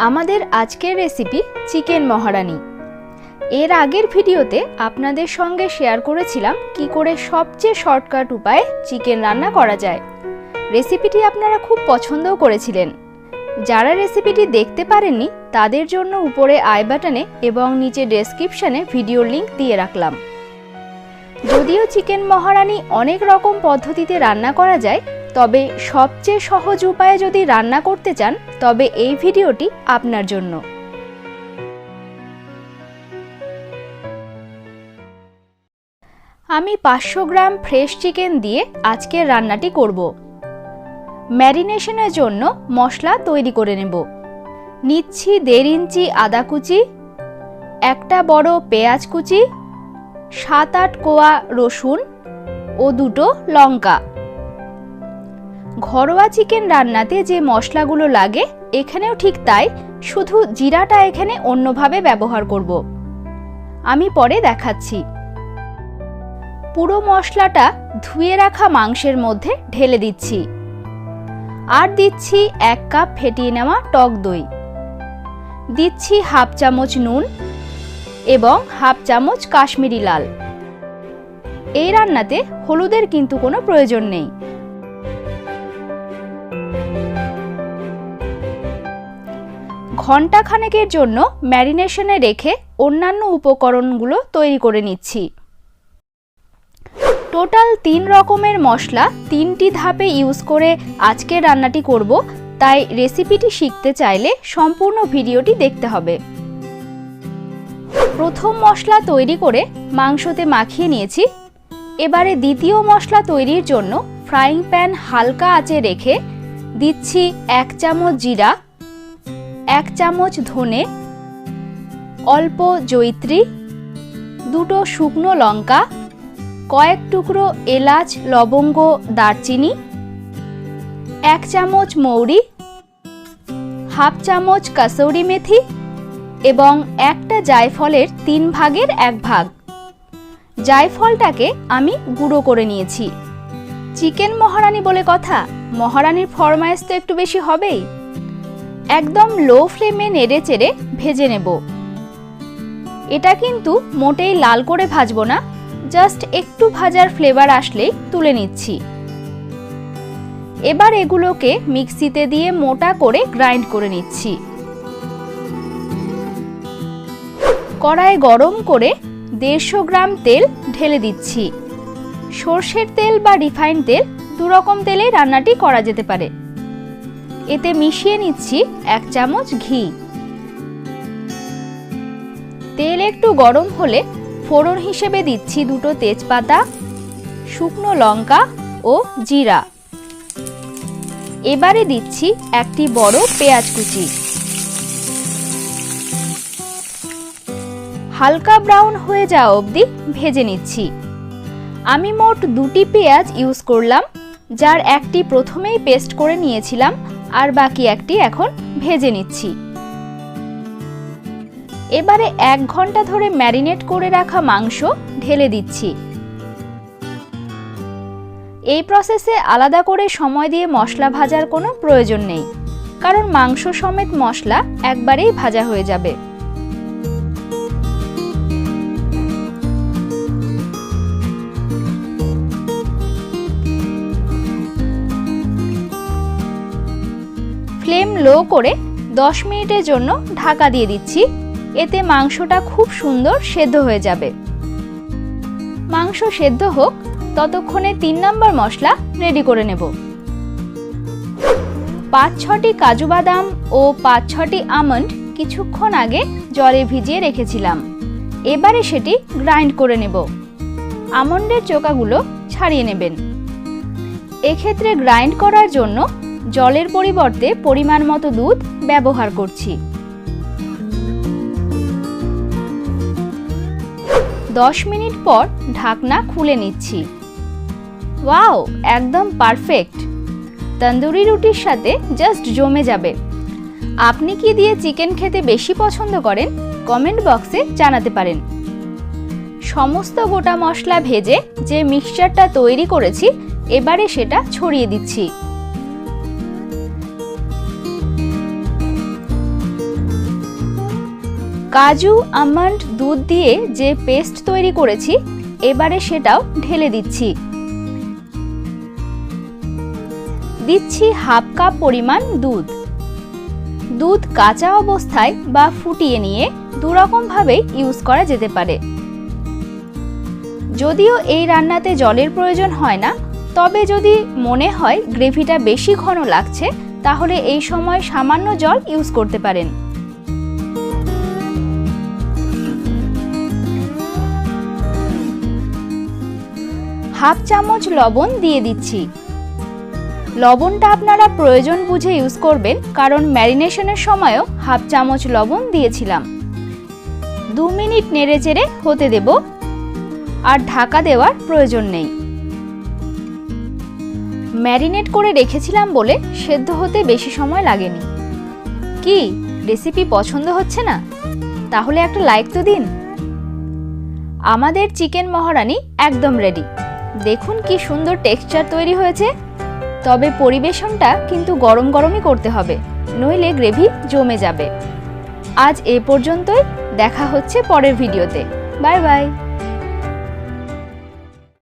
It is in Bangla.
আমাদের আজকের রেসিপি চিকেন মহারানি। এর আগের ভিডিওতে আপনাদের সঙ্গে শেয়ার করেছিলাম কি করে সবচেয়ে শর্টকাট উপায়ে চিকেন রান্না করা যায়। রেসিপিটি আপনারা খুব পছন্দও করেছিলেন। যারা রেসিপিটি দেখতে পারেননি তাদের জন্য উপরে আই বাটনে এবং নিচে ডেসক্রিপশনে ভিডিওর লিংক দিয়ে রাখলাম। যদিও চিকেন মহারানি অনেক রকম পদ্ধতিতে রান্না করা যায়, তবে সবচেয়ে সহজ উপায়ে যদি রান্না করতে চান তবে এই ভিডিওটি আপনার জন্য। আমি 500 গ্রাম ফ্রেশ চিকেন দিয়ে আজকের রান্নাটি করব। ম্যারিনেশনের জন্য মশলা তৈরি করে নেব। নিচ্ছি 1.5 ইঞ্চি আদা কুচি, একটা বড় পেঁয়াজ কুচি, 7-8 কোয়া রসুন ও 2টো লঙ্কা। ঘরোয়া চিকেন রান্নাতে যে মশলাগুলো লাগে এখানেও ঠিক তাই, শুধু জিরাটা এখানে অন্যভাবে ব্যবহার করব। আমি পরে দেখাচ্ছি। পুরো মশলাটা ধুয়ে রাখা মাংসের মধ্যে ঢেলে দিচ্ছি। আর দিচ্ছি 1 কাপ ফেটিয়ে নেওয়া টক দই, দিচ্ছি 1/2 চামচ নুন এবং 1/2 চামচ কাশ্মীরি লাল। এই রান্নাতে হলুদের কিন্তু কোনো প্রয়োজন নেই। ঘন্টা খানেকের জন্য ম্যারিনেশনে রেখে অন্যান্য উপকরণগুলো তৈরি করে নিচ্ছি। টোটাল 3 রকমের মশলা 3টি ধাপে ইউজ করে আজকের রান্নাটি করব, তাই রেসিপিটি শিখতে চাইলে সম্পূর্ণ ভিডিওটি দেখতে হবে। প্রথম মশলা তৈরি করে মাংসতে মাখিয়ে নিয়েছি। এবারে দ্বিতীয় মশলা তৈরির জন্য ফ্রাইং প্যান হালকা আঁচে রেখে দিচ্ছি 1 চামচ জিরা, 1 চামচ ধনে, অল্প জয়িত্রী, 2টো শুকনো লঙ্কা, কয়েক টুকরো এলাচ, লবঙ্গ, দারচিনি, 1 চামচ মৌরি, 1/2 চামচ কাসুরি মেথি এবং একটা জায়ফলের 3 ভাগের 1 ভাগ। জায়ফলটাকে আমি গুঁড়ো করে নিয়েছি। চিকেন মহারানি বলে কথা, মহারানির ফরমাইশ তো একটু বেশি হবেই। একদম লো ফ্লেমে নেড়ে চেড়ে ভেজে নেব। এটা কিন্তু মোটেই লাল করে ভাজবো না, জাস্ট একটু ভাজার ফ্লেভার আসলেই তুলে নিচ্ছি। এবার এগুলোকে মিক্সিতে দিয়ে মোটা করে গ্রাইন্ড করে নিচ্ছি। কড়াই গরম করে 150 গ্রাম তেল ঢেলে দিচ্ছি। সর্ষের তেল বা রিফাইন্ড তেল, 2 রকম তেলেই রান্নাটি করা যেতে পারে। এতে মিশিয়ে নিচ্ছি 1 চামচ ঘি। তেল একটু গরম হলে ফোড়ন হিসেবে দিচ্ছি 2টো তেজপাতা, শুকনো লঙ্কা ও জিরা। এবারে দিচ্ছি একটি বড় পেঁয়াজ কুচি। হালকা ব্রাউন হয়ে যাওয়া অবধি ভেজে নিচ্ছি। আমি মোট 2টি পেঁয়াজ ইউজ করলাম, যার একটি প্রথমেই পেস্ট করে নিয়েছিলাম আর বাকি একটি এখন ভেজে নিচ্ছি। এবারে 1 ঘন্টা ধরে ম্যারিনেট করে রাখা মাংস ঢেলে দিচ্ছি। এই প্রসেসে আলাদা করে সময় দিয়ে মশলা ভাজার কোনো প্রয়োজন নেই, কারণ মাংস সমেত মশলা একবারেই ভাজা হয়ে যাবে। ফ্লেম লো করে 10 মিনিটের জন্য ঢাকা দিয়ে দিচ্ছি। এতে মাংসটা খুব সুন্দর সেদ্ধ হয়ে যাবে। মাংস সেদ্ধ হোক, ততক্ষণে 3 নম্বর মশলা রেডি করে নেব। 5-6টি কাজু বাদাম ও 5-6টি আমন্ড কিছুক্ষণ আগে জলে ভিজিয়ে রেখেছিলাম। এবারে সেটি গ্রাইন্ড করে নেব। আমন্ডের চোকাগুলো ছাড়িয়ে নেবেন। এক্ষেত্রে গ্রাইন্ড করার জন্য জলের পরিবর্তে পরিমাণ মতো দুধ ব্যবহার করছি। 10 মিনিট পর ঢাকনা খুলে নিচ্ছি। ওয়াও, একদম পারফেক্ট। তন্দুরি রুটির সাথে জাস্ট জমে যাবে। আপনি কি দিয়ে চিকেন খেতে বেশি পছন্দ করেন কমেন্ট বক্সে জানাতে পারেন। সমস্ত গোটা মশলা ভেজে যে মিক্সচারটা তৈরি করেছি এবারে সেটা ছড়িয়ে দিচ্ছি। কাজু আমন্ড দুধ দিয়ে যে পেস্ট তৈরি করেছি এবারে সেটাও ঢেলে দিচ্ছি। দিচ্ছি হাফ কাপ পরিমাণ দুধ। দুধ কাঁচা অবস্থায় বা ফুটিয়ে নিয়ে দুরকম ভাবে ইউজ করা যেতে পারে। যদিও এই রান্নাতে জলের প্রয়োজন হয় না, তবে যদি মনে হয় গ্রেভিটা বেশি ঘন লাগছে তাহলে এই সময় সামান্য জল ইউজ করতে পারেন। হাফ চামচ লবণ দিয়ে দিচ্ছি। লবণটা আপনারা প্রয়োজন বুঝে ইউজ করবেন, কারণ ম্যারিনেশনের সময়ও হাফ চামচ লবণ দিয়েছিলাম। 2 মিনিট নেড়েচেড়ে হতে দেব, আর ঢাকা দেওয়ার প্রয়োজন নেই। ম্যারিনেট করে রেখেছিলাম বলে সেদ্ধ হতে বেশি সময় লাগেনি। কি রেসিপি পছন্দ হচ্ছে না? তাহলে একটা লাইক তো দিন। আমাদের চিকেন মহারানি একদম রেডি। দেখুন কি সুন্দর টেক্সচার তৈরি হয়েছে। তবে পরিবেশনটা কিন্তু গরম গরমই করতে হবে, নইলে গ্রেভি জমে যাবে। আজ এ পর্যন্তই, দেখা হচ্ছে পরের ভিডিওতে। Bye bye.